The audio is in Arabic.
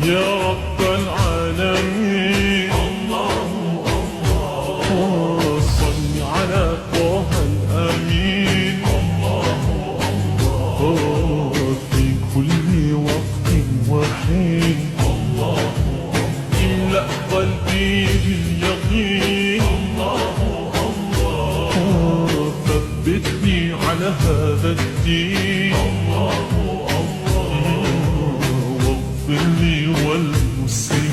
يا رب العالمين. الله الله صل على طه الأمين. الله الله في كل وقت وحين. الله املأ قلبي باليقين. الله الله ثبتني على هذا الدين. الله الله واغفر لي والمسلمين.